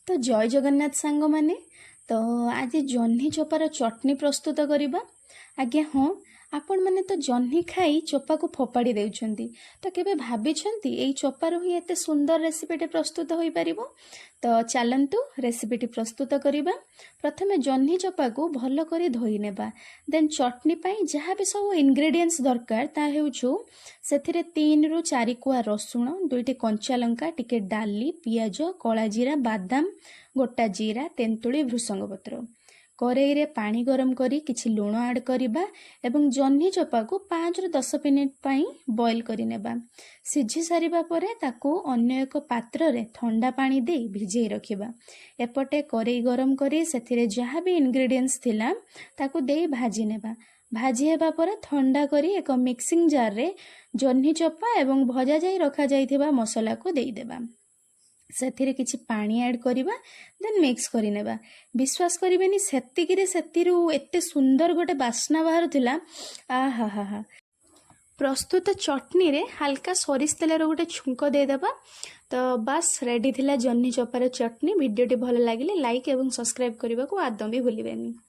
तो जय जगन्नाथ सांग माने तो आज जह्नी चोपार चटनी प्रस्तुत करवा। आज्ञा हाँ, आपण मैंने तो जह्नी खाई चोपा को फोपाड़ी देउछंती, तो केबे भाबिछंती एई चोपार ही एते सुंदर रेसिपीटे प्रस्तुत होई परिबो। तो चलंतु रेसिपीटी प्रस्तुत करिबा। प्रथमे जह्नी चोपा को भलो करी धोई नेबा। देन चटनी पाई जहाँ भी सब इंग्रेडिएंट्स दरकार ता हेउछु सेथिरे 3 रु 4 कुआ रसुण, 2टी कंचा लंका, टिके डाली, पियाज, कला जीरा, बादाम, गोटा जीरा, तेंतुली, भृसंग पत्र। करेई रे पानी गरम करी किछि लुण ऐड करिबा एवं जह्नी चोपा को 5 रु 10 मिनिट पाई बॉईल करि नेबा। सिझी सारिबा परे ताकू अन्य एक पात्र रे ठंडा पानी दे भिजेई रखिबा। एपटे करेई गरम करी सेथिरे जहाँ भी इंग्रेडिएंट्स थिला ताकू दे भाजी नेबा। भाजी हेबा परे ठंडा करी एक मिक्सिंग जार रे जह्नी चोपा एवं भजा जाई रखा जाइथिबा मसला को देई देबा। सेथिरे किछि पानी ऐड करिबा, देन मिक्स करि नेबा। विश्वास करिबेनी सेतिकिरे सेतिरु एते सुंदर गोटे बास्ना बाहरुथिला। आहा हा हा। प्रस्तुत चटनी रे हल्का सरिष तेलर गोटे छुंक दे देबा। तो बस रेडी थिला जह्नी चोपार चटनी। वीडियोटी भल लागिले लाइक एवं सब्सक्राइब करबा को आदम भी भूलिबेनी।